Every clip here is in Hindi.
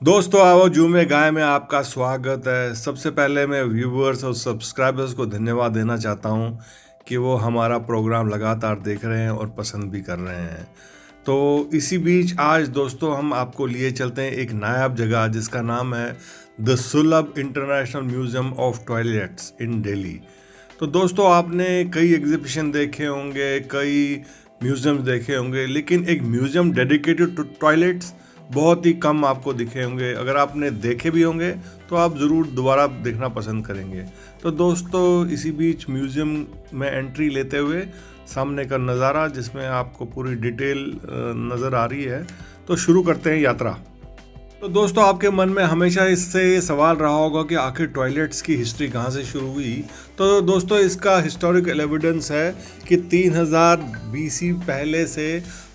दोस्तों आओ जूमे गाय में आपका स्वागत है। सबसे पहले मैं व्यूवर्स और सब्सक्राइबर्स को धन्यवाद देना चाहता हूं कि वो हमारा प्रोग्राम लगातार देख रहे हैं और पसंद भी कर रहे हैं। तो इसी बीच आज दोस्तों हम आपको लिए चलते हैं एक नायाब जगह जिसका नाम है द सुलभ इंटरनेशनल म्यूज़ियम ऑफ टॉयलेट्स इन दिल्ली। तो दोस्तों आपने कई एग्जीबिशन देखे होंगे, कई म्यूज़ियम देखे होंगे, लेकिन एक म्यूज़ियम डेडिकेटेड टू टॉयलेट्स बहुत ही कम आपको दिखे होंगे। अगर आपने देखे भी होंगे तो आप ज़रूर दोबारा देखना पसंद करेंगे। तो दोस्तों इसी बीच म्यूज़ियम में एंट्री लेते हुए सामने का नज़ारा जिसमें आपको पूरी डिटेल नज़र आ रही है, तो शुरू करते हैं यात्रा। तो दोस्तों आपके मन में हमेशा इससे सवाल रहा होगा कि आखिर टॉयलेट्स की हिस्ट्री कहाँ से शुरू हुई। तो दोस्तों इसका हिस्टोरिकल एविडेंस है कि 3000 बीसी पहले से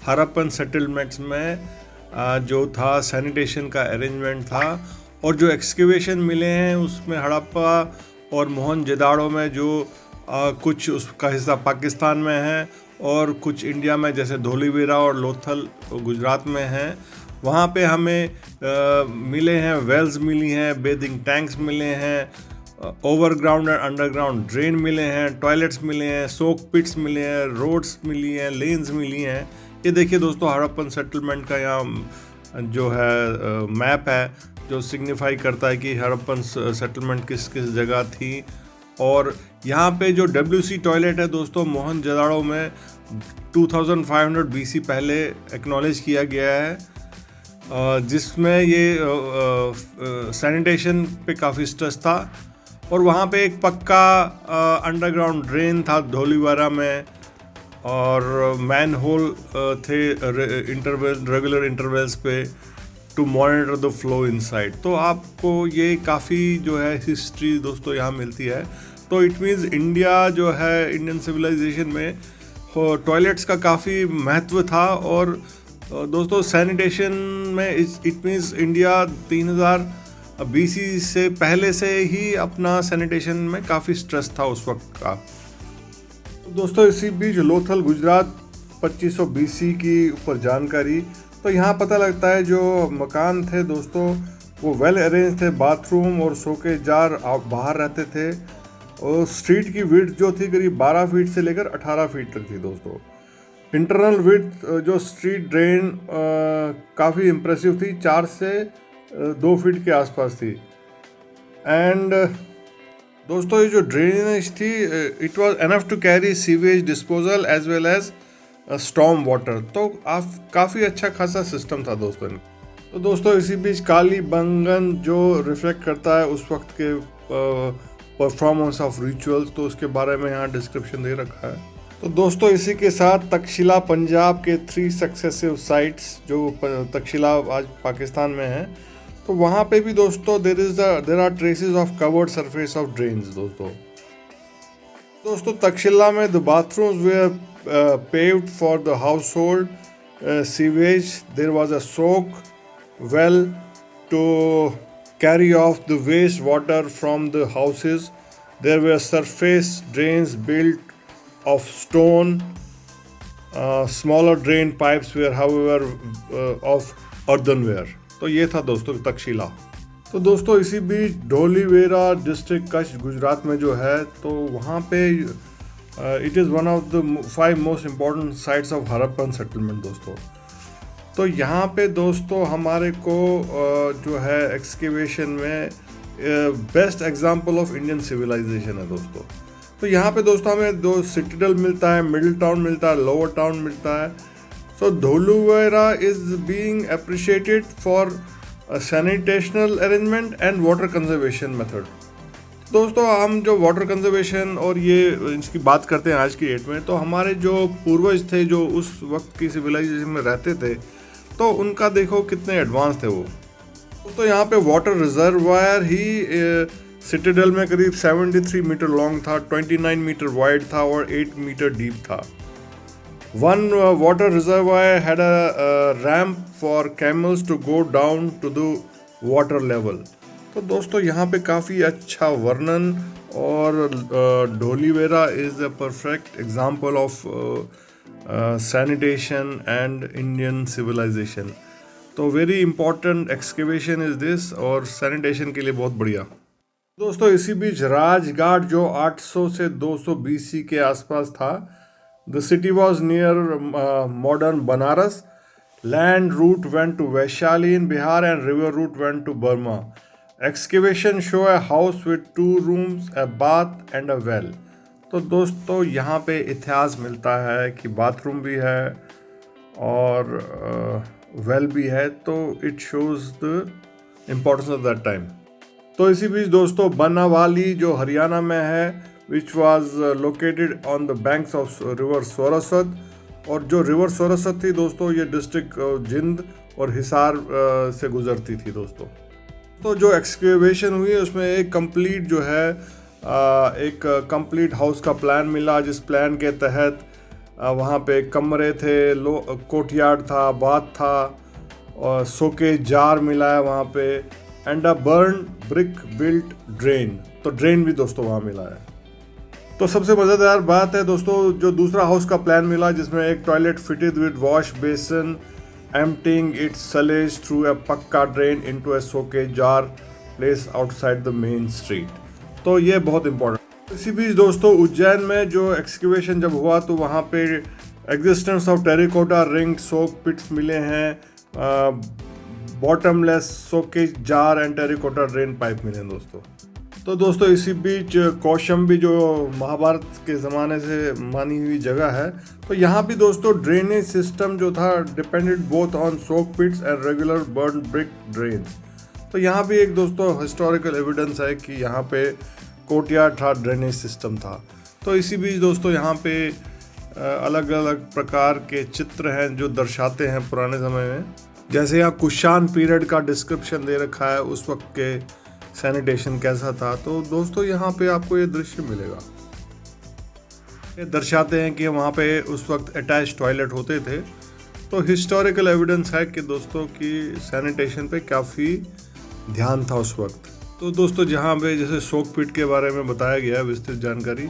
हड़प्पन सेटलमेंट्स में जो था सैनिटेशन का अरेंजमेंट था, और जो एक्सकेवेशन मिले हैं उसमें हड़प्पा और मोहनजोदाड़ो में जो कुछ उसका हिस्सा पाकिस्तान में है और कुछ इंडिया में जैसे धोलीवीरा और लोथल गुजरात में हैं, वहाँ पे हमें मिले हैं वेल्स मिली हैं, बेदिंग टैंक्स मिले हैं, ओवरग्राउंड और अंडरग्राउंड ड्रेन मिले हैं, टॉयलेट्स मिले हैं, सोक पिट्स मिले हैं, रोड्स मिली हैं, लेन्स मिली हैं। ये देखिए दोस्तों हड़प्पन सेटलमेंट का यहाँ जो है मैप है जो सिग्निफाई करता है कि हड़प्पन सेटलमेंट किस किस जगह थी। और यहाँ पे जो WC टॉयलेट है दोस्तों मोहनजोदाड़ो में 2500 BC पहले एक्नॉलेज किया गया है, जिसमें ये सैनिटेशन पे काफ़ी स्ट्रेस था। और वहाँ पे एक पक्का अंडरग्राउंड ड्रेन था धोलीवारा में, और मैन होल थे रेगुलर इंटरवल्स पे to monitor the flow inside. तो आपको ये काफ़ी जो है हिस्ट्री दोस्तों यहाँ मिलती है। तो इट मीन्स इंडिया जो है इंडियन सिविलाइजेशन में टॉयलेट्स का काफ़ी महत्व था। और दोस्तों सैनिटेशन में इट मीन्स इंडिया 3000 BC से पहले से ही अपना सैनिटेशन में काफ़ी स्ट्रेस था उस वक्त का। दोस्तों इसी बीच लोथल गुजरात 2500 BC की ऊपर जानकारी। तो यहाँ पता लगता है जो मकान थे दोस्तों वो वेल अरेंज थे, बाथरूम और सोके जार बाहर रहते थे, और स्ट्रीट की विड्थ जो थी करीब 12 फीट से लेकर 18 फीट तक थी दोस्तों। इंटरनल विड्थ जो स्ट्रीट ड्रेन काफ़ी इम्प्रेसिव थी, 4 से 2 फीट के आसपास थी। एंड दोस्तों ये जो ड्रेनेज थी it was enough to carry sewage disposal as well as storm water. तो काफ़ी अच्छा खासा सिस्टम था दोस्तों। तो दोस्तों इसी बीच काली बंगन जो रिफ्लेक्ट करता है उस वक्त के परफॉर्मेंस ऑफ रिचुअल्स, तो उसके बारे में यहाँ डिस्क्रिप्शन दे रखा है। तो दोस्तों इसी के साथ तक्षशिला पंजाब के 3 सक्सेसिव साइट्स जो तक्षशिला आज पाकिस्तान में है, तो वहाँ पे भी दोस्तों there are traces of covered surface of drains. दोस्तों तक्षशिला में the bathrooms were paved for the household sewage. There was a soak well to carry off the waste water from the houses. There were surface drains built of stone. Smaller drain pipes were however of earthenware. तो ये था दोस्तों तक्षशिला। तो दोस्तों इसी बीच धोलीवेरा डिस्ट्रिक्ट कच्छ गुजरात में जो है, तो वहाँ पे it is one of the 5 most important sites of Harappan settlement दोस्तों। तो यहाँ पे दोस्तों हमारे को जो है एक्सकेवेशन में best example of Indian civilisation है दोस्तों। तो यहाँ पे दोस्तों हमें 2 सिटिडल मिलता है, मिडिल टाउन मिलता है, लोअर टाउन मिलता है। So Dholavira is being appreciated for sanitational arrangement and water conservation method. दोस्तों हम जो वाटर कंजर्वेशन और ये इसकी बात करते हैं आज की डेट में, तो हमारे जो पूर्वज थे जो उस वक्त की सिविलाइजेशन में रहते थे, तो उनका देखो कितने एडवांस थे वो। तो यहाँ पे वाटर रिजर्वायर ही सिटाडेल में करीब 73 मीटर लॉन्ग था, 29 मीटर वाइड था और 8 मीटर डीप था। One water reservoir had a ramp for camels to go down to the water level. तो दोस्तों यहाँ पे काफ़ी अच्छा वर्णन, और Dholavira is a perfect example of sanitation and Indian civilisation. तो very important excavation is this, और सैनिटेशन के लिए बहुत बढ़िया। दोस्तों इसी बीच राजघाट जो 800 से 200 BC के आसपास था, the city was near modern Banaras. Land route went to Vaishali in Bihar and river route went to Burma. Excavation show a house with 2 rooms, a bath and a well. तो दोस्तों यहाँ पे इतिहास मिलता है कि बाथरूम भी है और वेल भी है, तो it shows the importance of that time. तो इसी बीच दोस्तों बनावाली जो हरियाणा में है, which was located on the banks of river सोरसद, और जो रिवर सोरसद थी दोस्तों ये डिस्ट्रिक्ट जिंद और हिसार से गुजरती थी दोस्तों। तो जो एक्सकेवेशन हुई है उसमें एक कंप्लीट जो है एक कंप्लीट हाउस का प्लान मिला, जिस प्लान के तहत वहाँ पे कमरे थे, कोर्टयार्ड था, बाथ था, और सोके जार मिला है वहाँ पे, and a burn brick built drain. तो ड्रेन भी दोस्तों वहाँ मिला है। तो सबसे मज़ेदार बात है दोस्तों जो दूसरा हाउस का प्लान मिला, जिसमें एक toilet fitted with wash basin emptying its sullage through a pucca drain into a soakage jar placed outside the main street. तो ये बहुत इंपॉर्टेंट। इसी बीच दोस्तों उज्जैन में जो एक्सकेवेशन जब हुआ तो वहाँ पे एग्जिस्टेंस ऑफ टेरिकोटा रिंग सोक पिट्स मिले हैं, बॉटमलेस सोके jar and terracotta drain pipe मिले हैं दोस्तों। तो दोस्तों इसी बीच कौशंबी जो महाभारत के ज़माने से मानी हुई जगह है, तो यहाँ भी दोस्तों ड्रेनेज सिस्टम जो था depended both on soak pits and regular burnt brick drains. तो यहाँ भी एक दोस्तों हिस्टोरिकल एविडेंस है कि यहाँ पे कोर्टयार्ड था, ड्रेनेज सिस्टम था। तो इसी बीच दोस्तों यहाँ पे अलग अलग प्रकार के चित्र हैं जो दर्शाते हैं पुराने समय में, जैसे यहाँ कुषाण पीरियड का डिस्क्रिप्शन दे रखा है, उस वक्त के सैनिटेशन कैसा था। तो दोस्तों यहाँ पे आपको ये दृश्य मिलेगा, ये दर्शाते हैं कि वहाँ पे उस वक्त अटैच टॉयलेट होते थे। तो हिस्टोरिकल एविडेंस है कि दोस्तों की सैनिटेशन पे काफ़ी ध्यान था उस वक्त। तो दोस्तों जहाँ पे जैसे सोक पिट के बारे में बताया गया है विस्तृत जानकारी।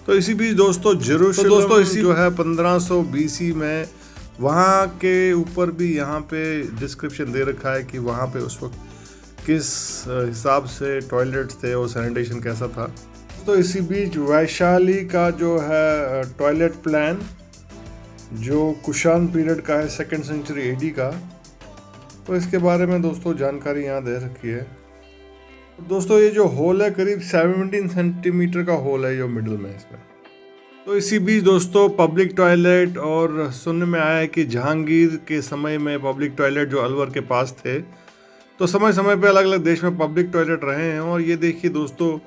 तो इसी बीच दोस्तों जेरूशलेम दोस्तों इसी जो है 1500 BC में, वहाँ के ऊपर भी यहाँ पे डिस्क्रिप्शन दे रखा है कि वहाँ पे उस वक्त किस हिसाब से टॉयलेट्स थे और सैनिटेशन कैसा था। तो इसी बीच वैशाली का जो है टॉयलेट प्लान जो कुषाण पीरियड का है, 2nd सेंचुरी AD का, तो इसके बारे में दोस्तों जानकारी यहाँ दे रखी है। दोस्तों ये जो होल है करीब 17 सेंटीमीटर का होल है जो मिडिल में इसमें। तो इसी बीच दोस्तों पब्लिक टॉयलेट, और सुनने में आया है कि जहांगीर के समय में पब्लिक टॉयलेट जो अलवर के पास थे, तो समय समय पे अलग अलग देश में पब्लिक टॉयलेट रहे हैं। और ये देखिए दोस्तों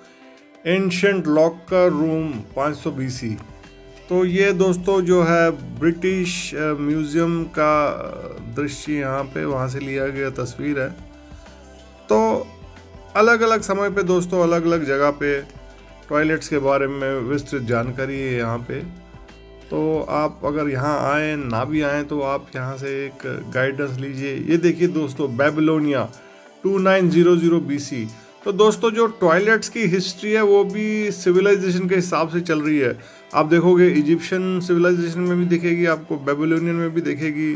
एंशिएंट लॉकर रूम 500 BC। तो ये दोस्तों जो है ब्रिटिश म्यूज़ियम का दृश्य यहाँ पे वहाँ से लिया गया तस्वीर है। तो अलग अलग समय पे दोस्तों अलग अलग जगह पे टॉयलेट्स के बारे में विस्तृत जानकारी है यहाँ पे। तो आप अगर यहाँ आएँ ना भी आएँ तो आप यहाँ से एक गाइडेंस लीजिए। ये देखिए दोस्तों बेबीलोनिया 2900 BC। तो दोस्तों जो टॉयलेट्स की हिस्ट्री है वो भी सिविलाइजेशन के हिसाब से चल रही है। आप देखोगे इजिप्शियन सिविलाइजेशन में भी दिखेगी, आपको बेबीलोनियन में भी दिखेगी।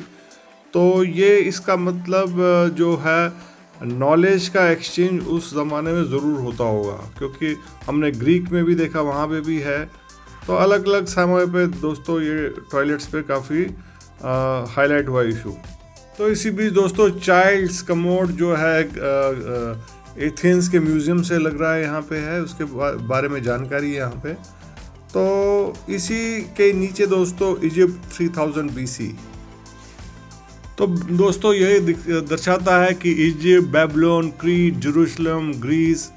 तो ये इसका मतलब जो है नॉलेज का एक्सचेंज उस ज़माने में ज़रूर होता होगा, क्योंकि हमने ग्रीक में भी देखा, वहाँ पे भी है। तो अलग अलग समय पे दोस्तों ये टॉयलेट्स पे काफ़ी हाईलाइट हुआ इशू। तो इसी बीच दोस्तों चाइल्ड्स कमोड जो है एथेंस के म्यूज़ियम से लग रहा है यहाँ पे है, उसके बारे में जानकारी है यहाँ पे। तो इसी के नीचे दोस्तों इजिप्ट 3000 BC। तो दोस्तों यही दर्शाता है कि Egypt, Babylon, Crete, Jerusalem, Greece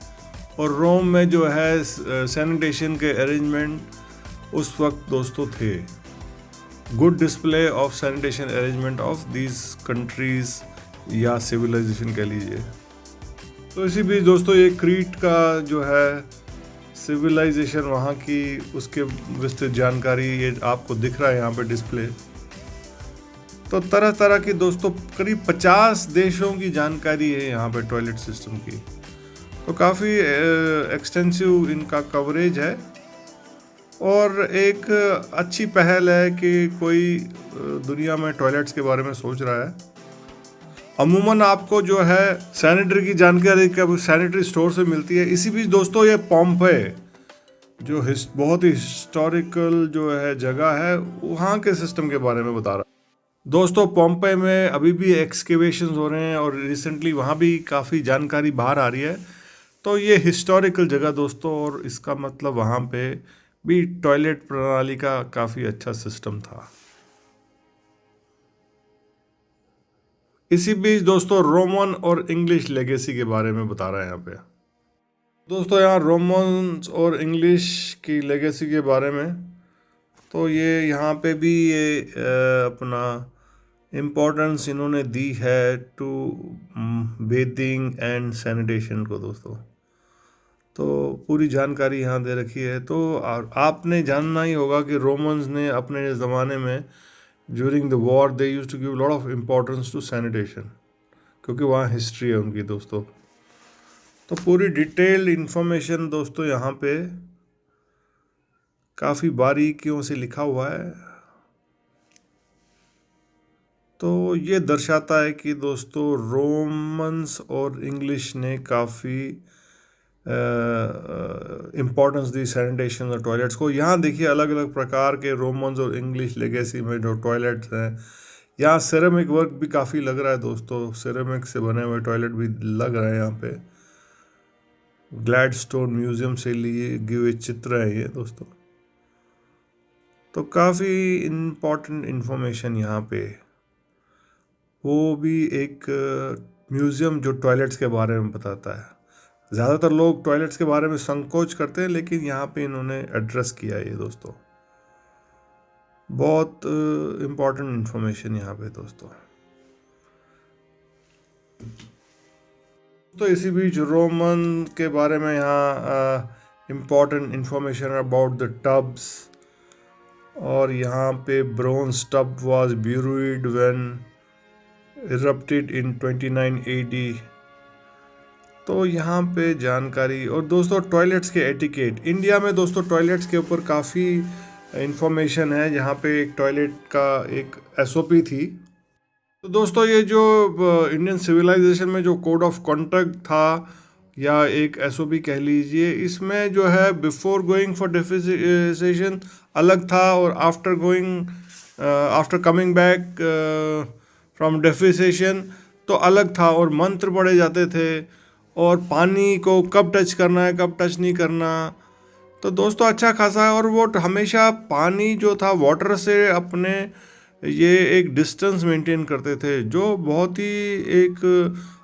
और रोम में जो है सैनिटेशन के अरेंजमेंट उस वक्त दोस्तों थे। Good display of sanitation arrangement of these countries या सिविलाइजेशन कह लीजिए। तो इसी बीच दोस्तों ये क्रीट का जो है सिविलाइजेशन वहाँ की, उसके विस्तृत जानकारी ये आपको दिख रहा है यहाँ पे डिस्प्ले। तो तरह तरह की दोस्तों करीब 50 देशों की जानकारी है यहाँ पे टॉयलेट सिस्टम की। तो काफ़ी एक्सटेंसिव इनका कवरेज है और एक अच्छी पहल है कि कोई दुनिया में टॉयलेट्स के बारे में सोच रहा है। अमूमन आपको जो है सैनिटरी की जानकारी कब सैनिटरी स्टोर से मिलती है। इसी बीच दोस्तों ये पोम्पेई जो बहुत ही हिस्टोरिकल जो है जगह है, वहाँ के सिस्टम के बारे में बता रहा हूँ। दोस्तों पोम्पेई में अभी भी एक्सकेवेशंस हो रहे हैं और रिसेंटली वहाँ भी काफ़ी जानकारी बाहर आ रही है। तो ये हिस्टोरिकल जगह दोस्तों, और इसका मतलब वहाँ पे भी टॉयलेट प्रणाली का काफ़ी अच्छा सिस्टम था। इसी बीच दोस्तों रोमन और इंग्लिश लेगेसी के बारे में बता रहे हैं यहाँ पे। दोस्तों यहाँ रोमन्स और इंग्लिश की लेगेसी के बारे में, तो ये यहाँ पे भी ये अपना इम्पोर्टेंस इन्होंने दी है टू बेथिंग एंड सैनिटेशन को दोस्तों। तो पूरी जानकारी यहाँ दे रखी है। तो आपने जानना ही होगा कि रोमन्स ने अपने ज़माने में during the war they used to give lot of importance to sanitation, क्योंकि वहाँ हिस्ट्री है उनकी दोस्तों। तो पूरी डिटेल्ड इन्फॉर्मेशन दोस्तों यहाँ पे काफ़ी बारीकियों से लिखा हुआ है। तो ये दर्शाता है कि दोस्तों रोमन्स और इंग्लिश ने काफ़ी इम्पोर्टेंस दी सैनिटेशन और टॉयलेट्स को। यहाँ देखिए अलग अलग प्रकार के रोमन्स और इंग्लिश लेगेसी में जो टॉयलेट्स हैं, यहाँ सिरेमिक वर्क भी काफ़ी लग रहा है दोस्तों। सिरेमिक से बने हुए टॉयलेट भी लग रहे हैं यहाँ पे। ग्लैडस्टोन म्यूजियम से लिए गए हुए चित्र है ये दोस्तों। तो काफ़ी इम्पोर्टेंट इन्फॉर्मेशन यहाँ पे, वो भी एक म्यूज़ियम जो टॉयलेट्स के बारे में बताता है। ज़्यादातर लोग टॉयलेट्स के बारे में संकोच करते हैं, लेकिन यहाँ पे इन्होंने एड्रेस किया है ये दोस्तों। बहुत इम्पोर्टेंट इन्फॉर्मेशन यहाँ पे दोस्तों। तो इसी बीच रोमन के बारे में यहाँ important information about the tubs, और यहाँ पे bronze tub was buried when erupted in 29 AD। तो यहाँ पे जानकारी। और दोस्तों टॉयलेट्स के एटिकेट, इंडिया में दोस्तों टॉयलेट्स के ऊपर काफ़ी इंफॉर्मेशन है। यहाँ पे एक टॉयलेट का एक SOP थी। तो दोस्तों ये जो इंडियन सिविलाइजेशन में जो कोड ऑफ कॉन्डक्ट था या एक SOP कह लीजिए, इसमें जो है बिफोर गोइंग फॉर डेफिकेशन अलग था, और after coming back from defecation तो अलग था, और मंत्र पढ़े जाते थे, और पानी को कब टच करना है कब टच नहीं करना। तो दोस्तों अच्छा खासा है। और वो हमेशा पानी जो था वाटर से अपने ये एक डिस्टेंस मेंटेन करते थे, जो बहुत ही एक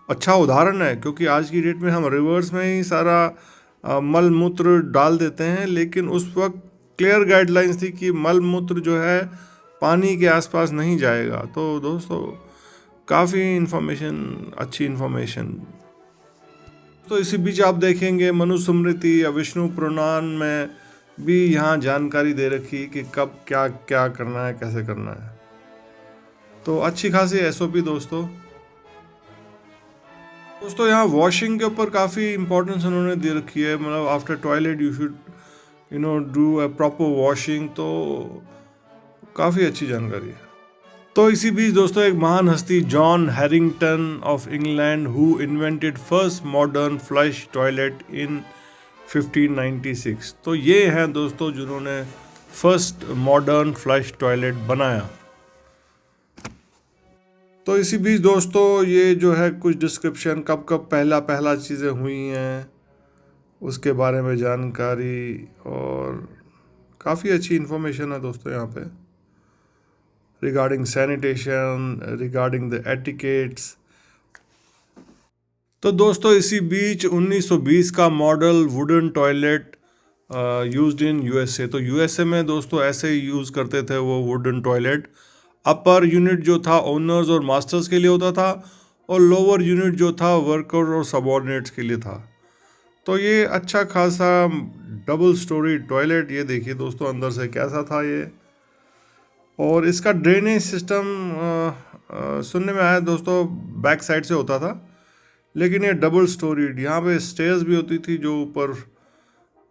अच्छा उदाहरण है। क्योंकि आज की डेट में हम रिवर्स में ही सारा मल मूत्र डाल देते हैं, लेकिन उस वक्त क्लियर गाइडलाइंस थी कि मल मूत्र जो है पानी के आसपास नहीं जाएगा। तो दोस्तों काफ़ी इन्फॉर्मेशन, अच्छी इन्फॉर्मेशन। तो इसी बीच आप देखेंगे मनुस्मृति या विष्णु पुराण में भी यहाँ जानकारी दे रखी कि कब क्या क्या करना है, कैसे करना है। तो अच्छी खासी SOP दोस्तों। यहाँ वॉशिंग के ऊपर काफ़ी इंपॉर्टेंस उन्होंने दे रखी है। मतलब after toilet you should do a proper washing. तो काफ़ी अच्छी जानकारी है। तो इसी बीच दोस्तों एक महान हस्ती John Harington of England who invented first modern flush toilet in 1596। तो ये हैं दोस्तों जिन्होंने फर्स्ट मॉडर्न फ्लश टॉयलेट बनाया। तो इसी बीच दोस्तों ये जो है कुछ डिस्क्रिप्शन कब कब पहला चीज़ें हुई हैं उसके बारे में जानकारी, और काफ़ी अच्छी इन्फॉर्मेशन है दोस्तों यहाँ पे regarding sanitation, regarding the etiquettes. तो दोस्तों इसी बीच 1920 का model wooden toilet used in USA। तो USA में दोस्तों ऐसे यूज़ करते थे वो वुडन टॉयलेट। अपर यूनिट जो था ओनर्स और मास्टर्स के लिए होता था, और लोअर यूनिट जो था वर्कर और सबऑर्डिनेट्स के लिए था। तो ये अच्छा खासा डबल स्टोरी टॉयलेट, ये देखिए दोस्तों अंदर से कैसा था ये। और इसका ड्रेनेज सिस्टम सुनने में आया दोस्तों बैक साइड से होता था, लेकिन ये डबल स्टोरीड, यहाँ पे स्टेयर्स भी होती थी जो ऊपर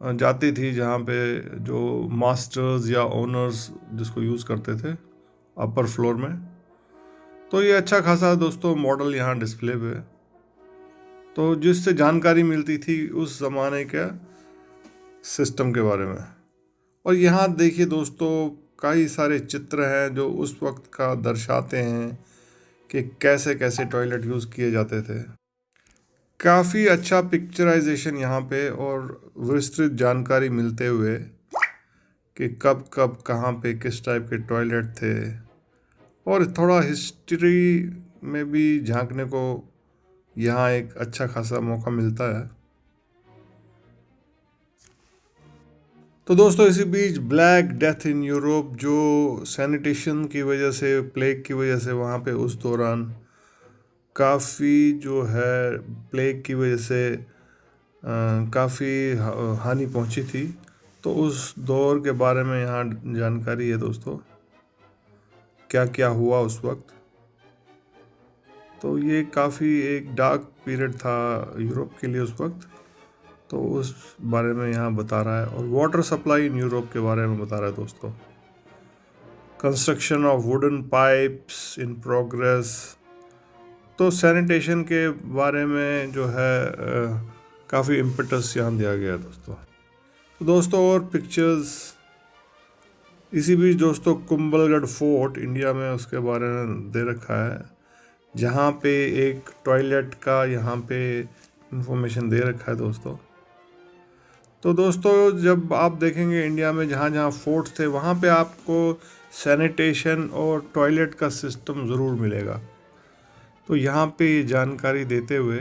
जाती थी, जहाँ पे जो मास्टर्स या ओनर्स जिसको यूज़ करते थे अपर फ्लोर में। तो ये अच्छा खासा दोस्तों मॉडल यहाँ डिस्प्ले पे है, तो जिससे जानकारी मिलती थी उस ज़माने के सिस्टम के बारे में। और यहाँ देखिए दोस्तों, कई सारे चित्र हैं जो उस वक्त का दर्शाते हैं कि कैसे कैसे टॉयलेट यूज़ किए जाते थे। काफ़ी अच्छा पिक्चराइजेशन यहाँ पे और विस्तृत जानकारी मिलते हुए कि कब कब कहाँ पे किस टाइप के टॉयलेट थे, और थोड़ा हिस्ट्री में भी झांकने को यहाँ एक अच्छा खासा मौका मिलता है। तो दोस्तों इसी बीच ब्लैक डेथ इन यूरोप, जो सैनिटेशन की वजह से, प्लेग की वजह से वहाँ पे उस दौरान काफ़ी जो है प्लेग की वजह से काफ़ी हानि पहुँची थी। तो उस दौर के बारे में यहाँ जानकारी है दोस्तों, क्या क्या हुआ उस वक्त। तो ये काफ़ी एक डार्क पीरियड था यूरोप के लिए उस वक्त, तो उस बारे में यहाँ बता रहा है। और वाटर सप्लाई इन यूरोप के बारे में बता रहा है दोस्तों। Construction of wooden pipes in progress. तो सैनिटेशन के बारे में जो है काफ़ी इम्पेटस यहाँ दिया गया है दोस्तों। तो दोस्तों और पिक्चर्स इसी बीच दोस्तों, कुंभलगढ़ फोर्ट इंडिया में, उसके बारे में दे रखा है, जहाँ पे एक टॉयलेट का यहाँ पे इंफॉर्मेशन दे रखा है दोस्तों। तो दोस्तों जब आप देखेंगे इंडिया में जहाँ जहाँ फोर्ट्स थे वहाँ पे आपको सैनिटेशन और टॉयलेट का सिस्टम ज़रूर मिलेगा। तो यहाँ पे ये जानकारी देते हुए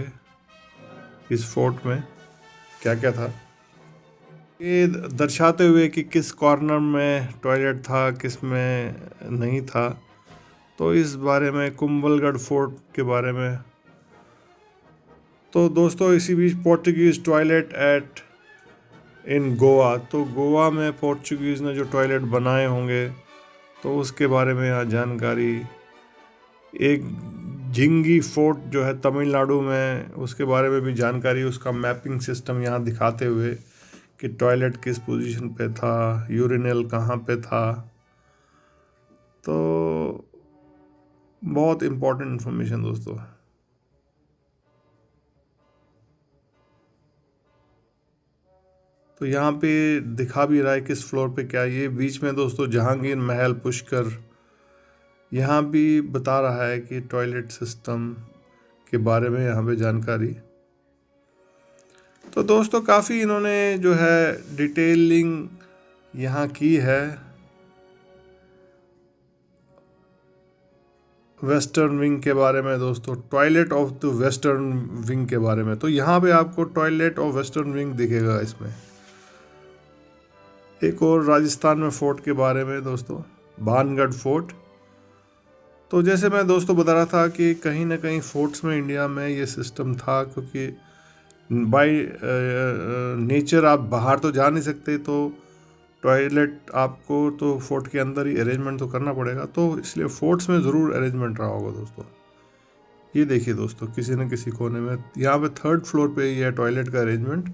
इस फोर्ट में क्या क्या था, ये दर्शाते हुए कि किस कॉर्नर में टॉयलेट था, किस में नहीं था, तो इस बारे में कुंभलगढ़ फोर्ट के बारे में। तो दोस्तों इसी बीच पोर्चुगीज़ टॉयलेट एट इन गोवा, तो गोवा में पोर्चुगीज़ ने जो टॉयलेट बनाए होंगे तो उसके बारे में यहाँ जानकारी। एक झिंगी फोर्ट जो है तमिलनाडु में, उसके बारे में भी जानकारी, उसका मैपिंग सिस्टम यहाँ दिखाते हुए कि टॉयलेट किस पोजीशन पे था, यूरिनल कहाँ पे था। तो बहुत इम्पोर्टेंट इन्फॉर्मेशन दोस्तों। तो यहाँ पे दिखा भी रहा है किस फ्लोर पे क्या। ये बीच में दोस्तों जहांगीर महल पुष्कर, यहाँ भी बता रहा है कि टॉयलेट सिस्टम के बारे में यहाँ पे जानकारी। तो दोस्तों काफ़ी इन्होंने जो है डिटेलिंग यहाँ की है वेस्टर्न विंग के बारे में दोस्तों, toilet of the western wing के बारे में। तो यहाँ पे आपको टॉयलेट ऑफ वेस्टर्न विंग दिखेगा इसमें। एक और राजस्थान में फोर्ट के बारे में दोस्तों, भानगढ़ फोर्ट। तो जैसे मैं दोस्तों बता रहा था कि कहीं ना कहीं फोर्ट्स में इंडिया में ये सिस्टम था, क्योंकि बाय नेचर आप बाहर तो जा नहीं सकते, तो टॉयलेट आपको तो फोर्ट के अंदर ही अरेंजमेंट तो करना पड़ेगा, तो इसलिए फोर्ट्स में ज़रूर अरेंजमेंट रहा होगा दोस्तों। ये देखिए दोस्तों, किसी न किसी कोने में, यहाँ पे 3rd फ्लोर पे ये है टॉयलेट का अरेंजमेंट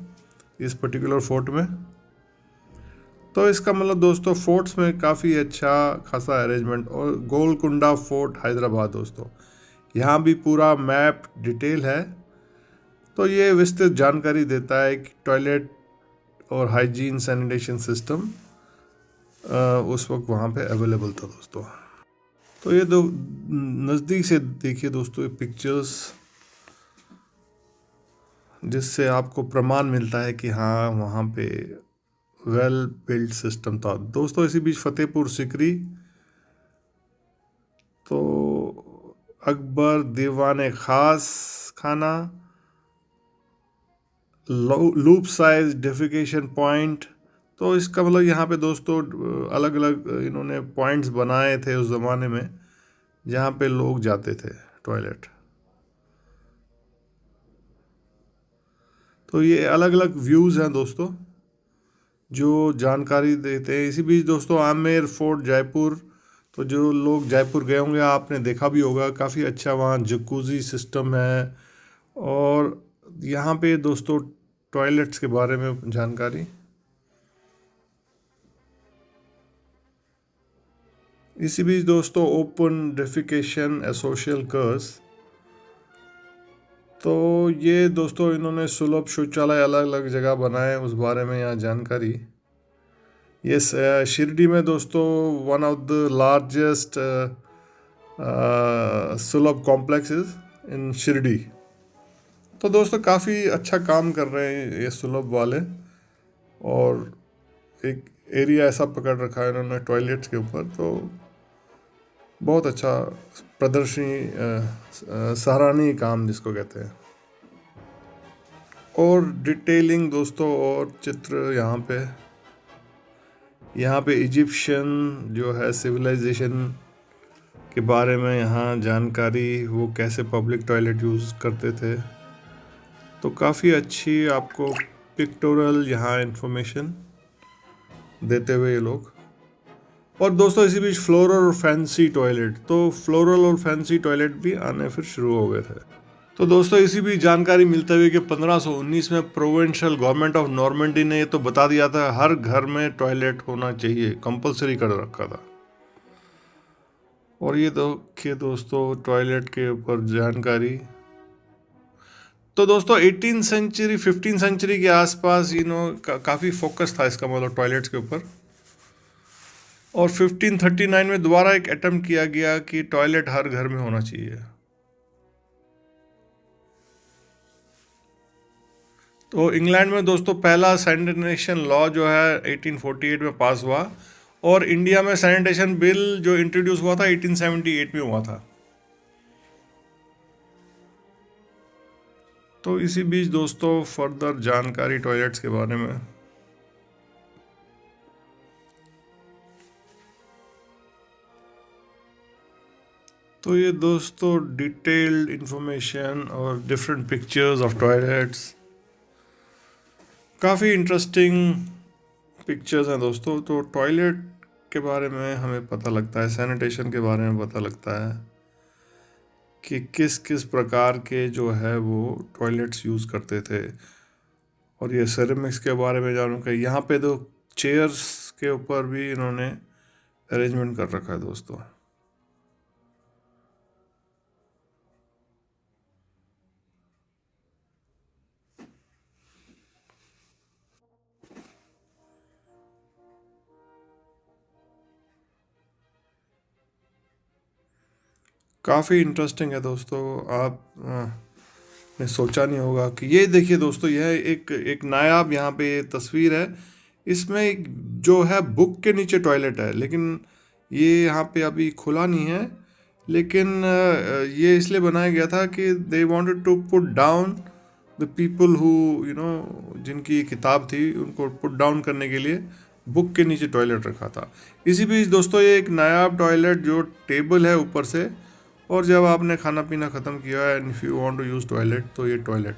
इस पर्टिकुलर फोर्ट में। तो इसका मतलब दोस्तों फोर्ट्स में काफ़ी अच्छा खासा अरेंजमेंट। और गोलकुंडा फोर्ट हैदराबाद दोस्तों, यहाँ भी पूरा मैप डिटेल है। तो ये विस्तृत जानकारी देता है कि टॉयलेट और हाइजीन सैनिटेशन सिस्टम उस वक्त वहाँ पे अवेलेबल था दोस्तों। तो ये दो नज़दीक से देखिए दोस्तों ये पिक्चर्स, जिससे आपको प्रमाण मिलता है कि हाँ वहाँ पे वेल बिल्ड सिस्टम था दोस्तों। इसी बीच फतेहपुर सिकरी, तो अकबर दीवाने ख़ास खाना, लूप साइज डेफिकेशन पॉइंट। तो इसका मतलब यहाँ पे दोस्तों अलग अलग इन्होंने पॉइंट्स बनाए थे उस ज़माने में जहाँ पे लोग जाते थे टॉयलेट। तो ये अलग अलग व्यूज़ हैं दोस्तों जो जानकारी देते हैं। इसी बीच दोस्तों आमेर फोर्ट जयपुर, तो जो लोग जयपुर गए होंगे आपने देखा भी होगा, काफ़ी अच्छा वहाँ जकूज़ी सिस्टम है। और यहाँ पे दोस्तों टॉयलेट्स के बारे में जानकारी। इसी बीच दोस्तों ओपन डेफिकेशन ए सोशल कर्स, तो ये दोस्तों इन्होंने सुलभ शौचालय अलग अलग जगह बनाए, उस बारे में यहाँ जानकारी। ये शिरडी में दोस्तों वन ऑफ द लार्जेस्ट सुलभ कॉम्प्लेक्सेस इन शिरडी। तो दोस्तों काफ़ी अच्छा काम कर रहे हैं ये सुलभ वाले, और एक एरिया ऐसा पकड़ रखा है इन्होंने टॉयलेट्स के ऊपर, तो बहुत अच्छा प्रदर्शनी, सराहनीय काम जिसको कहते हैं। और डिटेलिंग दोस्तों और चित्र यहाँ पे इजिप्शियन जो है सिविलाइजेशन के बारे में यहाँ जानकारी, वो कैसे पब्लिक टॉयलेट यूज़ करते थे, तो काफ़ी अच्छी आपको पिक्टोरल यहाँ इंफॉर्मेशन देते हुए ये लोग। और दोस्तों इसी बीच फ्लोरल और फैंसी टॉयलेट, तो फ्लोरल और फैंसी टॉयलेट भी आने फिर शुरू हो गए थे। तो दोस्तों इसी भी जानकारी मिलते हुए कि 1519 में प्रोविंशियल गवर्नमेंट ऑफ नॉर्मंडी ने ये तो बता दिया था हर घर में टॉयलेट होना चाहिए, कंपलसरी कर रखा था। और ये देखिए दोस्तों टॉयलेट के ऊपर जानकारी। तो दोस्तों 18 सेंचुरी 15 सेंचुरी के आसपास काफ़ी फोकस था इसका, मतलब टॉयलेट्स के ऊपर। और 1539 में दोबारा एक अटेम्प्ट किया गया कि टॉयलेट हर घर में होना चाहिए। तो इंग्लैंड में दोस्तों पहला सैनिटेशन लॉ जो है 1848 में पास हुआ, और इंडिया में सैनिटेशन बिल जो इंट्रोड्यूस हुआ था 1878 में हुआ था। तो इसी बीच दोस्तों फर्दर जानकारी टॉयलेट्स के बारे में। तो ये दोस्तों डिटेल्ड इंफॉर्मेशन और डिफरेंट पिक्चर्स ऑफ टॉयलेट्स, काफ़ी इंटरेस्टिंग पिक्चर्स हैं दोस्तों। तो टॉयलेट के बारे में हमें पता लगता है, सैनिटेशन के बारे में पता लगता है कि किस किस प्रकार के जो है वो टॉयलेट्स यूज़ करते थे। और ये सेरेमिक्स के बारे में जानूँ कि यहाँ पे दो चेयर्स के ऊपर भी इन्होंने अरेंजमेंट कर रखा है दोस्तों। काफ़ी इंटरेस्टिंग है दोस्तों। आप ने सोचा नहीं होगा कि ये देखिए दोस्तों, यह एक नायाब यहाँ पे ये तस्वीर है। इसमें जो है बुक के नीचे टॉयलेट है, लेकिन ये यहाँ पे अभी खुला नहीं है। लेकिन ये इसलिए बनाया गया था कि they wanted to put down the people who जिनकी किताब थी, उनको पुट डाउन करने के लिए बुक के नीचे टॉयलेट रखा था। इसी बीच दोस्तों ये एक नायाब टॉयलेट जो टेबल है ऊपर से, और जब आपने खाना पीना ख़त्म किया है and if you want to use toilet, तो ये टॉयलेट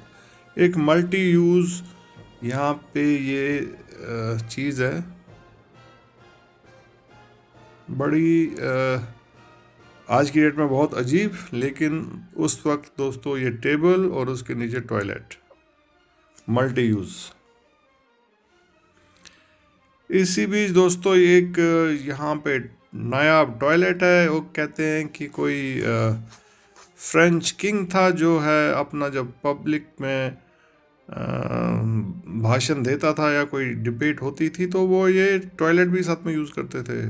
एक मल्टी यूज़ यहाँ पे ये चीज़ है, बड़ी आज की डेट में बहुत अजीब, लेकिन उस वक्त दोस्तों ये टेबल और उसके नीचे टॉयलेट मल्टी यूज़। इसी बीच दोस्तों एक यहाँ पे नायाब टॉयलेट है। वो कहते हैं कि कोई फ्रेंच किंग था जो है अपना जब पब्लिक में भाषण देता था या कोई डिबेट होती थी, तो वो ये टॉयलेट भी साथ में यूज़ करते थे।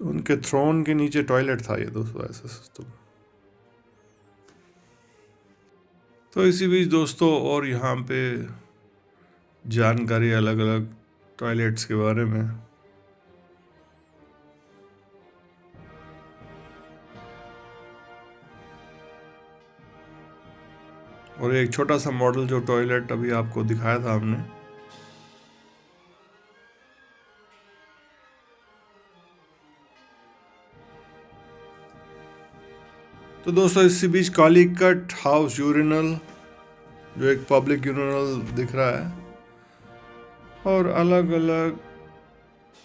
उनके थ्रोन के नीचे टॉयलेट था ये दोस्तों, ऐसा सिस्टम। तो इसी बीच दोस्तों और यहाँ पे जानकारी अलग अलग टॉयलेट्स के बारे में। और एक छोटा सा मॉडल जो टॉयलेट अभी आपको दिखाया था हमने, तो दोस्तों इसी बीच कालीकट हाउस यूरिनल जो एक पब्लिक यूरिनल दिख रहा है, और अलग अलग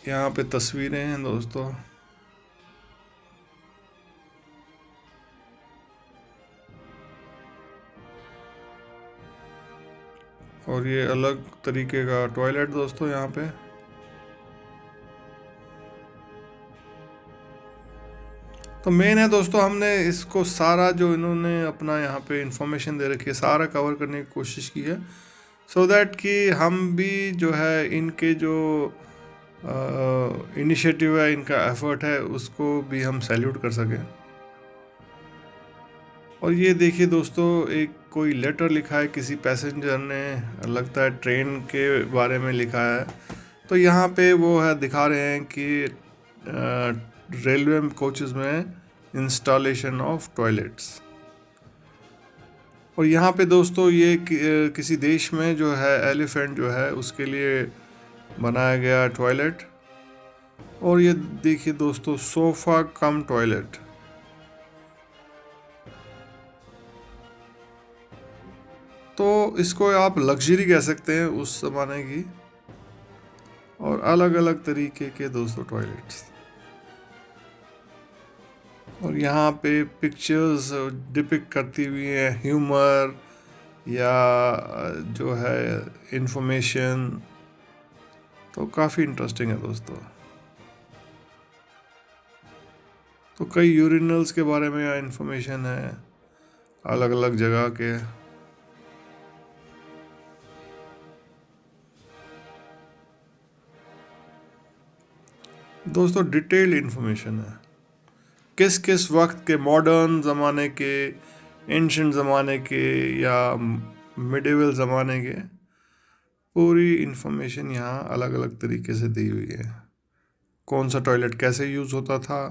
यहाँ पे तस्वीरें हैं दोस्तों। और ये अलग तरीके का टॉयलेट दोस्तों यहाँ पे। तो मेन है दोस्तों, हमने इसको सारा जो इन्होंने अपना यहाँ पे इंफॉर्मेशन दे रखी है सारा कवर करने की कोशिश की है, सो दैट कि हम भी जो है इनके जो इनिशिएटिव है, इनका एफर्ट है, उसको भी हम सैल्यूट कर सकें। और ये देखिए दोस्तों, एक कोई लेटर लिखा है किसी पैसेंजर ने, लगता है ट्रेन के बारे में लिखा है। तो यहाँ पे वो है दिखा रहे हैं कि रेलवे कोचेस में इंस्टॉलेशन ऑफ टॉयलेट्स। और यहाँ पे दोस्तों ये किसी देश में जो है एलिफेंट जो है उसके लिए बनाया गया टॉयलेट। और ये देखिए दोस्तों, सोफ़ा कम टॉयलेट। तो इसको आप लग्जरी कह सकते हैं उस ज़माने की। और अलग अलग तरीके के दोस्तों टॉयलेट्स। और यहाँ पे पिक्चर्स डिपिक्ट करती हुई है ह्यूमर या जो है इंफॉर्मेशन। तो काफ़ी इंटरेस्टिंग है दोस्तों। तो कई यूरिनल्स के बारे में इंफॉर्मेशन है अलग अलग जगह के। दोस्तों डिटेल्ड इंफॉर्मेशन है, किस किस वक्त के, मॉडर्न ज़माने के, एंशिएंट ज़माने के या मिडिवल ज़माने के, पूरी इंफॉर्मेशन यहाँ अलग अलग तरीके से दी हुई है। कौन सा टॉयलेट कैसे यूज़ होता था,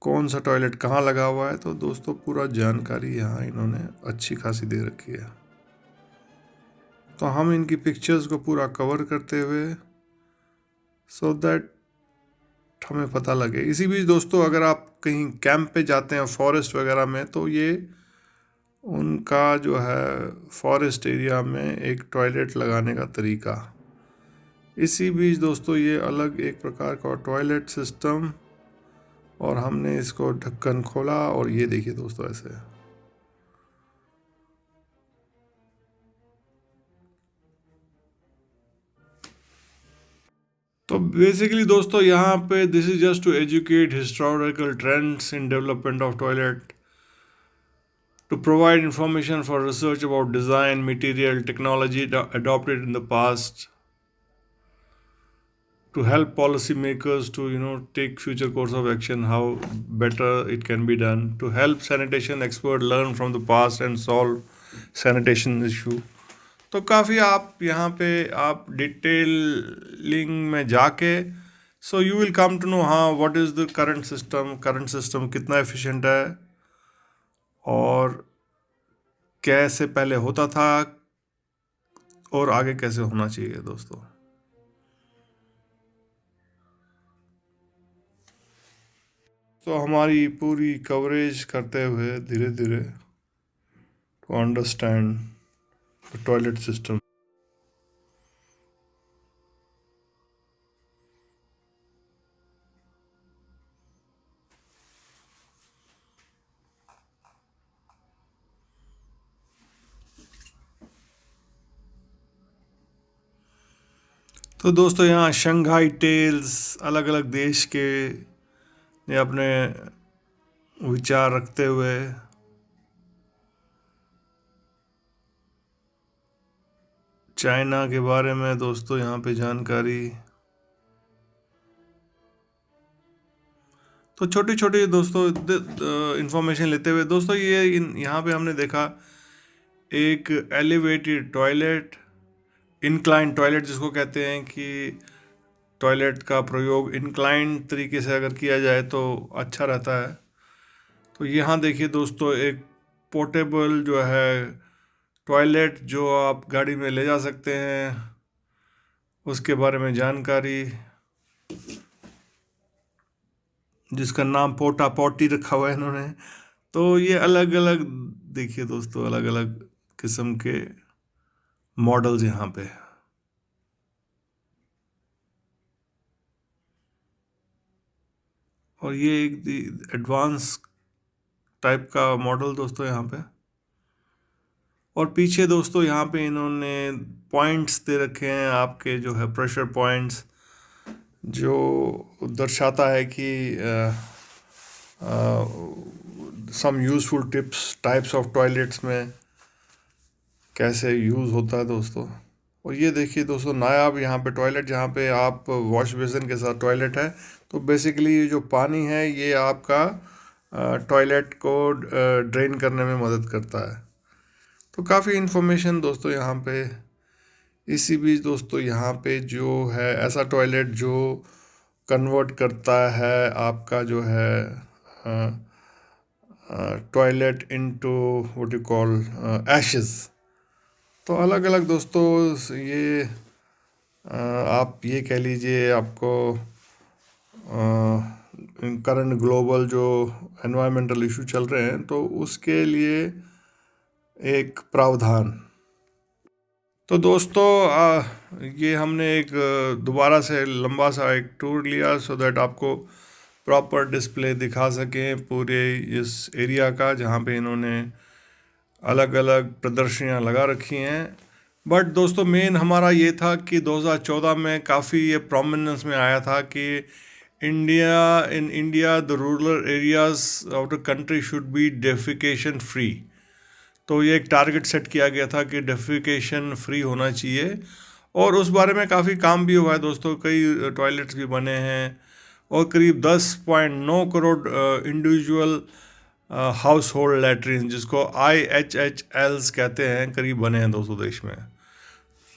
कौन सा टॉयलेट कहाँ लगा हुआ है। तो दोस्तों पूरा जानकारी यहाँ इन्होंने अच्छी खासी दे रखी है। तो हम इनकी पिक्चर्स को पूरा कवर करते हुए सो दैट हमें पता लगे। इसी बीच दोस्तों, अगर आप कहीं कैंप पे जाते हैं फॉरेस्ट वगैरह में, तो ये उनका जो है फॉरेस्ट एरिया में एक टॉयलेट लगाने का तरीका। इसी बीच दोस्तों ये अलग एक प्रकार का टॉयलेट सिस्टम। और हमने इसको ढक्कन खोला और ये देखिए दोस्तों ऐसे। तो बेसिकली दोस्तों यहाँ पे this is just to educate historical trends in development of toilet, to provide information for research about design, material, technology adopted in the past, to help policymakers to take future course of action how better it can be done, to help sanitation expert learn from the past and solve sanitation issue। तो काफ़ी आप यहाँ पे आप डिटेलिंग में जाके so you will come to know हाँ what is the current system कितना एफिशिएंट है और कैसे पहले होता था और आगे कैसे होना चाहिए दोस्तों। तो हमारी पूरी कवरेज करते हुए धीरे धीरे to understand the toilet system. तो दोस्तों यहाँ शंघाई टेल्स अलग अलग देश के ने अपने विचार रखते हुए चाइना के बारे में दोस्तों यहाँ पे जानकारी। तो छोटी छोटी दोस्तों इंफॉर्मेशन लेते हुए दोस्तों ये यहाँ पे हमने देखा एक एलिवेटेड टॉयलेट, इंक्लाइन टॉयलेट जिसको कहते हैं कि टॉयलेट का प्रयोग इंक्लाइन तरीके से अगर किया जाए तो अच्छा रहता है। तो यहाँ देखिए दोस्तों एक पोर्टेबल जो है टॉयलेट जो आप गाड़ी में ले जा सकते हैं, उसके बारे में जानकारी, जिसका नाम पोटा पॉटी रखा हुआ है इन्होंने। तो ये अलग अलग देखिए दोस्तों अलग अलग किस्म के मॉडल्स यहाँ पे। और ये एक एडवांस टाइप का मॉडल दोस्तों यहाँ पे। और पीछे दोस्तों यहाँ पे इन्होंने पॉइंट्स दे रखे हैं आपके जो है प्रेशर पॉइंट्स, जो दर्शाता है कि some useful tips types of toilets में कैसे यूज़ होता है दोस्तों। और ये देखिए दोस्तों, नायाब यहाँ पे टॉयलेट, जहाँ पे आप वॉश बेसिन के साथ टॉयलेट है। तो बेसिकली ये जो पानी है ये आपका टॉयलेट को ड्रेन करने में मदद करता है। तो काफ़ी इन्फॉर्मेशन दोस्तों यहाँ पे। इसी बीच दोस्तों यहाँ पे जो है ऐसा टॉयलेट जो कन्वर्ट करता है आपका जो है toilet into what you call ashes. तो अलग अलग दोस्तों ये आप ये कह लीजिए आपको करंट ग्लोबल जो एनवायरमेंटल इशू चल रहे हैं तो उसके लिए एक प्रावधान। तो दोस्तों ये हमने एक दोबारा से लंबा सा एक टूर लिया सो दैट आपको प्रॉपर डिस्प्ले दिखा सकें पूरे इस एरिया का, जहाँ पे इन्होंने अलग अलग प्रदर्शनियाँ लगा रखी हैं। बट दोस्तों मेन हमारा ये था कि 2014 में काफ़ी ये प्रोमिनेंस में आया था कि in India the rural areas of the country should be defecation free. तो ये एक टारगेट सेट किया गया था कि डेफिकेशन फ्री होना चाहिए, और उस बारे में काफ़ी काम भी हुआ है दोस्तों। कई टॉयलेट्स भी बने हैं और करीब 10.9 crore individual house hold latrine, जिसको IHHLs कहते हैं, करीब बने हैं दोस्तों देश में।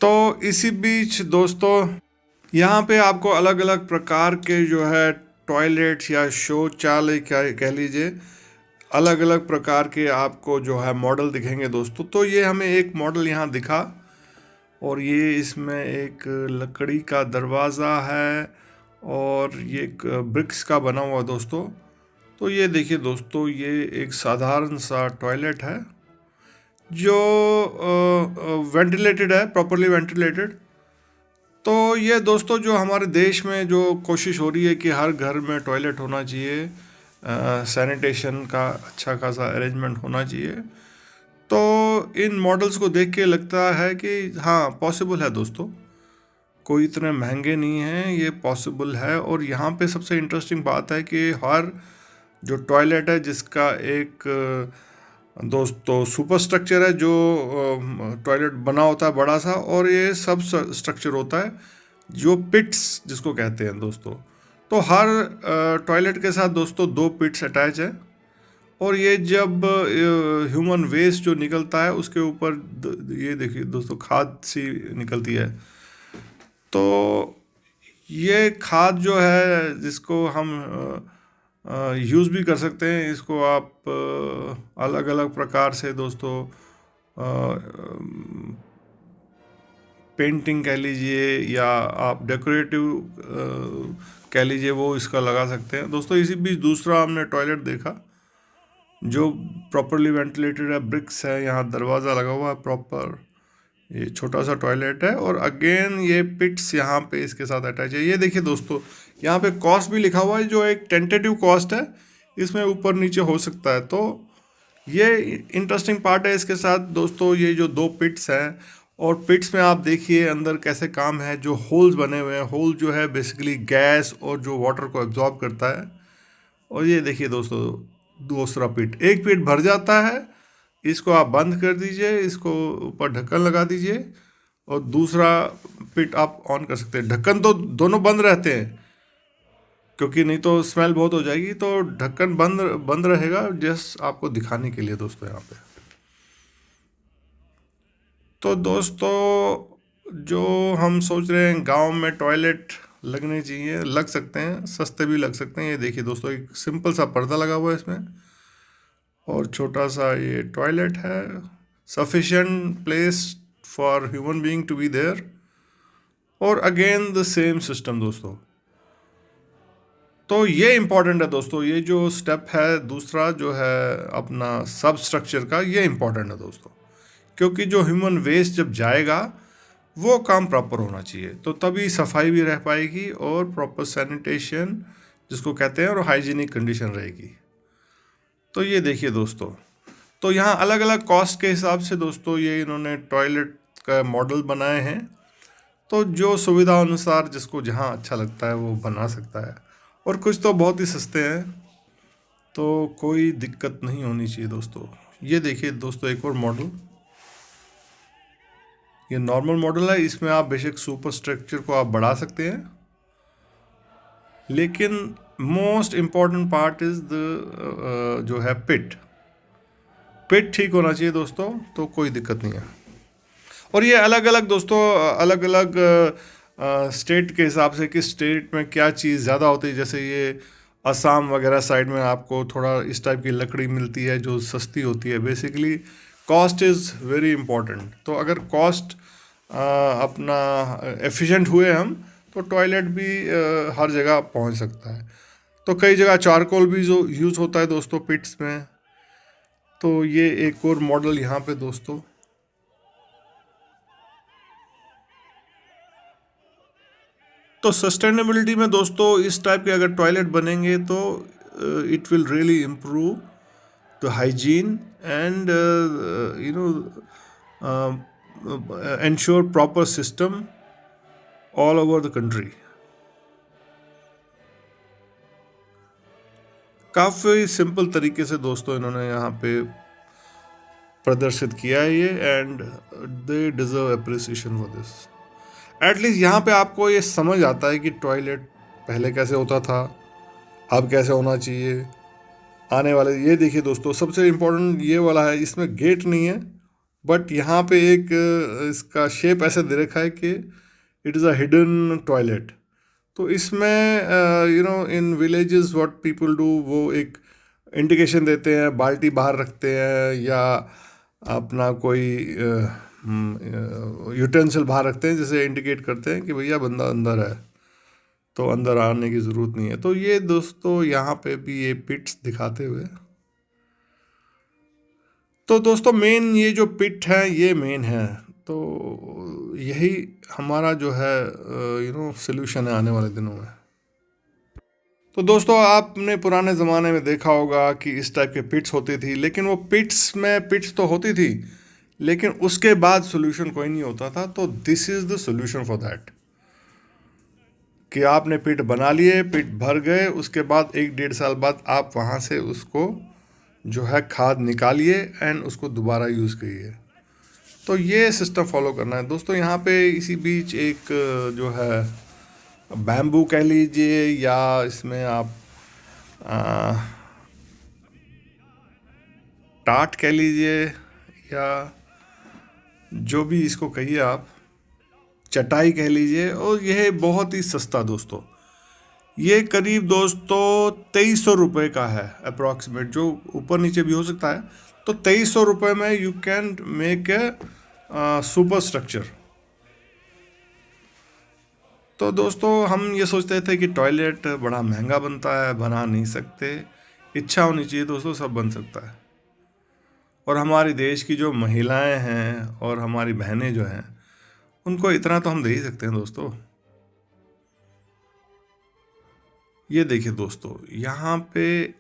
तो इसी बीच दोस्तों यहाँ पे आपको अलग अलग प्रकार के जो है टॉयलेट्स या शौचालय कह लीजिए, अलग अलग प्रकार के आपको जो है मॉडल दिखेंगे दोस्तों। तो ये हमें एक मॉडल यहाँ दिखा, और ये इसमें एक लकड़ी का दरवाज़ा है और ये एक ब्रिक्स का बना हुआ दोस्तों। तो ये देखिए दोस्तों, ये एक साधारण सा टॉयलेट है जो वेंटिलेटेड है, प्रॉपरली वेंटिलेटेड। तो ये दोस्तों जो हमारे देश में जो कोशिश हो रही है कि हर घर में टॉयलेट होना चाहिए, सैनिटेशन का अच्छा खासा अरेंजमेंट होना चाहिए। तो इन मॉडल्स को देख के लगता है कि हाँ पॉसिबल है दोस्तों, कोई इतने महंगे नहीं हैं, ये पॉसिबल है। और यहाँ पे सबसे इंटरेस्टिंग बात है कि हर जो टॉयलेट है जिसका एक दोस्तों सुपर स्ट्रक्चर है, जो टॉयलेट बना होता है बड़ा सा, और ये सब स्ट्रक्चर होता है जो पिट्स जिसको कहते हैं दोस्तों। तो हर टॉयलेट के साथ दोस्तों 2 पिट्स अटैच है, और ये जब ह्यूमन वेस्ट जो निकलता है उसके ऊपर ये देखिए दोस्तों खाद सी निकलती है। तो ये खाद जो है जिसको हम यूज़ भी कर सकते हैं, इसको आप अलग अलग प्रकार से दोस्तों पेंटिंग कह लीजिए या आप डेकोरेटिव कह लीजिए, वो इसका लगा सकते हैं दोस्तों। इसी बीच दूसरा हमने टॉयलेट देखा जो प्रॉपरली वेंटिलेटेड है, ब्रिक्स है, यहाँ दरवाज़ा लगा हुआ है प्रॉपर, ये छोटा सा टॉयलेट है, और अगेन ये पिट्स यहाँ पे इसके साथ अटैच है। ये देखिए दोस्तों, यहाँ पे कॉस्ट भी लिखा हुआ है जो एक टेंटेटिव कॉस्ट है, इसमें ऊपर नीचे हो सकता है। तो ये इंटरेस्टिंग पार्ट है इसके साथ दोस्तों, ये जो 2 पिट्स हैं, और पिट्स में आप देखिए अंदर कैसे काम है, जो होल्स बने हुए हैं, होल जो है बेसिकली गैस और जो वाटर को एब्जॉर्ब करता है। और ये देखिए दोस्तों दूसरा पिट, एक पिट भर जाता है, इसको आप बंद कर दीजिए, इसको ऊपर ढक्कन लगा दीजिए, और दूसरा पिट आप ऑन कर सकते हैं। ढक्कन तो दोनों बंद रहते हैं क्योंकि नहीं तो स्मेल बहुत हो जाएगी, तो ढक्कन बंद रहेगा, जस्ट आपको दिखाने के लिए दोस्तों यहाँ पे। तो दोस्तों जो हम सोच रहे हैं गांव में टॉयलेट लगने चाहिए, लग सकते हैं, सस्ते भी लग सकते हैं। ये देखिए दोस्तों, एक सिंपल सा पर्दा लगा हुआ है इसमें, और छोटा सा ये टॉयलेट है, sufficient place for human being to be there, और अगेन द सेम सिस्टम दोस्तों। तो ये इम्पॉर्टेंट है दोस्तों, ये जो स्टेप है दूसरा जो है अपना सब स्ट्रक्चर का, ये इम्पॉर्टेंट है दोस्तों, क्योंकि जो ह्यूमन वेस्ट जब जाएगा वो काम प्रॉपर होना चाहिए, तो तभी सफाई भी रह पाएगी और प्रॉपर सैनिटेशन जिसको कहते हैं और हाइजीनिक कंडीशन रहेगी। तो ये देखिए दोस्तों, तो यहाँ अलग अलग कॉस्ट के हिसाब से दोस्तों ये इन्होंने टॉयलेट का मॉडल बनाए हैं। तो जो सुविधा अनुसार जिसको जहाँ अच्छा लगता है वो बना सकता है, और कुछ तो बहुत ही सस्ते हैं। तो कोई दिक्कत नहीं होनी चाहिए दोस्तों। ये देखिए दोस्तों एक और मॉडल, ये नॉर्मल मॉडल है, इसमें आप बेशक सुपर स्ट्रक्चर को आप बढ़ा सकते हैं, लेकिन most important part is the जो है पिट ठीक होना चाहिए दोस्तों, तो कोई दिक्कत नहीं है। और ये अलग अलग दोस्तों, अलग अलग स्टेट के हिसाब से, किस स्टेट में क्या चीज़ ज़्यादा होती है। जैसे ये असम वगैरह साइड में आपको थोड़ा इस टाइप की लकड़ी मिलती है जो सस्ती होती है। Basically cost is very important. तो अगर कॉस्ट अपना एफिशिएंट हुए हम, तो टॉयलेट भी हर जगह पहुंच सकता है। तो कई जगह चारकोल भी जो यूज़ होता है दोस्तों पिट्स में। तो ये एक और मॉडल यहाँ पे दोस्तों, तो सस्टेनेबिलिटी में दोस्तों इस टाइप के अगर टॉयलेट बनेंगे तो it will really improve the hygiene and you know ensure proper system all over the country। काफ़ी सिंपल तरीके से दोस्तों इन्होंने यहाँ पे प्रदर्शित किया है ये, and they deserve appreciation for this. At least यहाँ पे आपको ये समझ आता है कि टॉयलेट पहले कैसे होता था, अब कैसे होना चाहिए आने वाले। ये देखिए दोस्तों सबसे इम्पोर्टेंट ये वाला है, इसमें गेट नहीं है, बट यहाँ पे एक इसका शेप ऐसे दे रखा है कि it is a hidden toilet. तो इसमें you know in villages what people do, वो एक इंडिकेशन देते हैं, बाल्टी बाहर रखते हैं या अपना कोई यूटेंसिल बाहर रखते हैं, जिसे इंडिकेट करते हैं कि भैया बंदा अंदर है, तो अंदर आने की ज़रूरत नहीं है। तो ये दोस्तों यहाँ पे भी ये पिट्स दिखाते हुए, तो दोस्तों मेन ये जो पिट है ये मेन है। तो यही हमारा जो है सोल्यूशन है आने वाले दिनों में। तो दोस्तों आपने पुराने ज़माने में देखा होगा कि इस टाइप के पिट्स होती थी, लेकिन वो पिट्स तो होती थी, लेकिन उसके बाद सोल्यूशन कोई नहीं होता था। तो this is the solution for that, कि आपने पिट बना लिए, पिट भर गए, उसके बाद 1-1.5 साल बाद आप वहाँ से उसको जो है खाद निकालिए एंड उसको दोबारा यूज़ करिए। तो ये सिस्टम फॉलो करना है दोस्तों। यहाँ पे इसी बीच एक जो है बैम्बू कह लीजिए, या इसमें आप टाट कह लीजिए, या जो भी इसको कहिए आप, चटाई कह लीजिए। और यह बहुत ही सस्ता दोस्तों, ये करीब दोस्तों 2300 रुपये का है अप्रॉक्सीमेट, जो ऊपर नीचे भी हो सकता है। तो 2300 रुपये में you can make a super structure. तो दोस्तों हम ये सोचते थे कि टॉयलेट बड़ा महंगा बनता है, बना नहीं सकते। इच्छा होनी चाहिए दोस्तों, सब बन सकता है। और हमारे देश की जो महिलाएं हैं और हमारी बहनें जो हैं, उनको इतना तो हम दे ही सकते हैं दोस्तों। ये देखिए दोस्तों यहाँ पे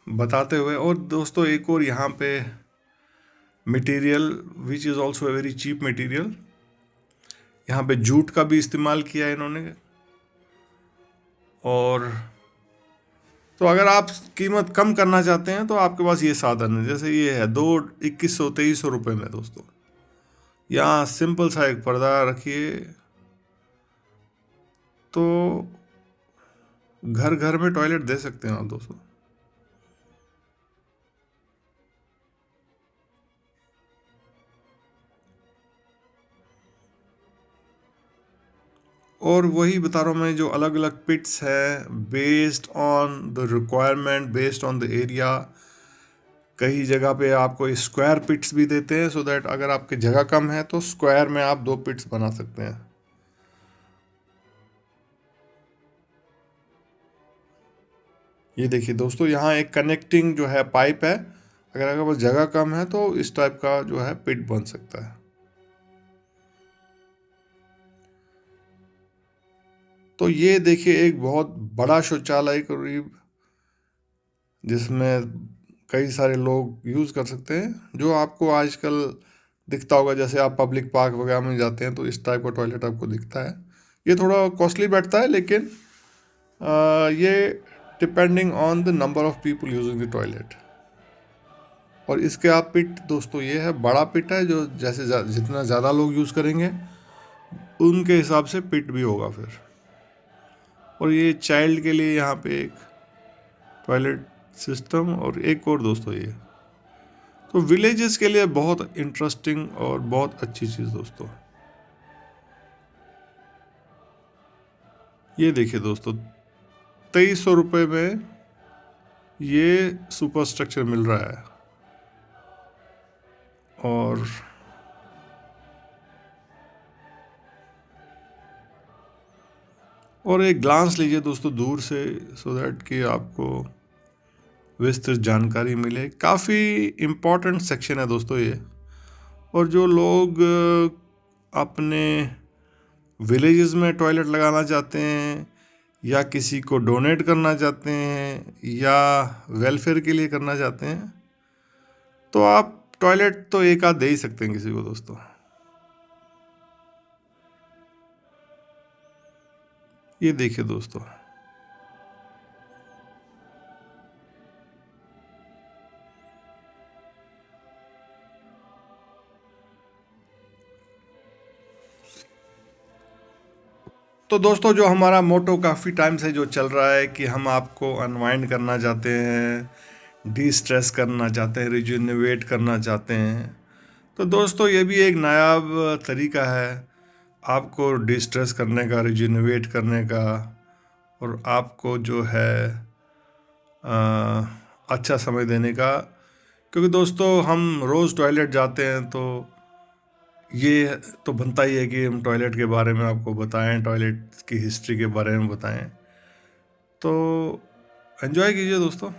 बताते हुए, और दोस्तों एक और यहाँ पे material which is also a very cheap material, यहाँ पे जूट का भी इस्तेमाल किया है इन्होंने। और तो अगर आप कीमत कम करना चाहते हैं तो आपके पास ये साधन है, जैसे ये है 2100-2300 रुपये में दोस्तों। यहाँ सिंपल सा एक पर्दा रखिए, तो घर घर में टॉयलेट दे सकते हैं आप दोस्तों। और वही बता रहा हूँ मैं, जो अलग अलग पिट्स हैं based on the requirement, based on the area. कई जगह पे आपको स्क्वायर पिट्स भी देते हैं, सो दैट अगर आपकी जगह कम है तो स्क्वायर में आप 2 पिट्स बना सकते हैं। ये देखिए दोस्तों यहाँ एक कनेक्टिंग जो है पाइप है, अगर आपके पास जगह कम है तो इस टाइप का जो है पिट बन सकता है। तो ये देखिए एक बहुत बड़ा शौचालय करीब, जिसमें कई सारे लोग यूज़ कर सकते हैं, जो आपको आजकल दिखता होगा। जैसे आप पब्लिक पार्क वगैरह में जाते हैं तो इस टाइप का टॉयलेट आपको दिखता है। ये थोड़ा कॉस्टली बैठता है, लेकिन ये depending on the number of people using the toilet. और इसके आप पिट दोस्तों ये है, बड़ा पिट है जो जैसे जितना ज़्यादा लोग यूज़ करेंगे उनके हिसाब से पिट भी होगा फिर। और ये चाइल्ड के लिए यहाँ पे एक टॉयलेट सिस्टम और एक और दोस्तों ये तो विलेजेस के लिए बहुत इंटरेस्टिंग और बहुत अच्छी चीज़ दोस्तों। ये देखिए दोस्तों 2300 रुपये में ये सुपर स्ट्रक्चर मिल रहा है। और एक ग्लांस लीजिए दोस्तों दूर से, सो दैट कि आपको विस्तृत जानकारी मिले। काफ़ी इम्पोर्टेंट सेक्शन है दोस्तों ये। और जो लोग अपने विलेजेस में टॉयलेट लगाना चाहते हैं या किसी को डोनेट करना चाहते हैं या वेलफेयर के लिए करना चाहते हैं तो आप टॉयलेट तो एक आध दे ही सकते हैं किसी को दोस्तों। ये देखिए दोस्तों तो दोस्तों जो हमारा मोटो काफ़ी टाइम से जो चल रहा है कि हम आपको अनवाइंड करना चाहते हैं, डी स्ट्रेस करना चाहते हैं, रिजुनवेट करना चाहते हैं, तो दोस्तों ये भी एक नायाब तरीका है आपको डी स्ट्रेस करने का, रिजुनवेट करने का और आपको जो है अच्छा समय देने का। क्योंकि दोस्तों हम रोज़ टॉयलेट जाते हैं तो ये तो बनता ही है कि हम टॉयलेट के बारे में आपको बताएं, टॉयलेट की हिस्ट्री के बारे में बताएं। तो एंजॉय कीजिए दोस्तों।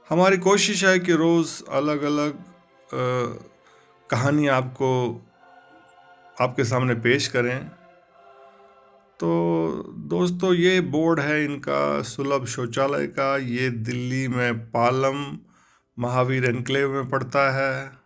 हमारी कोशिश है कि रोज़ अलग अलग कहानी आपको आपके सामने पेश करें। तो दोस्तों ये बोर्ड है इनका सुलभ शौचालय का। ये दिल्ली में पालम महावीर एनक्लेव में पड़ता है।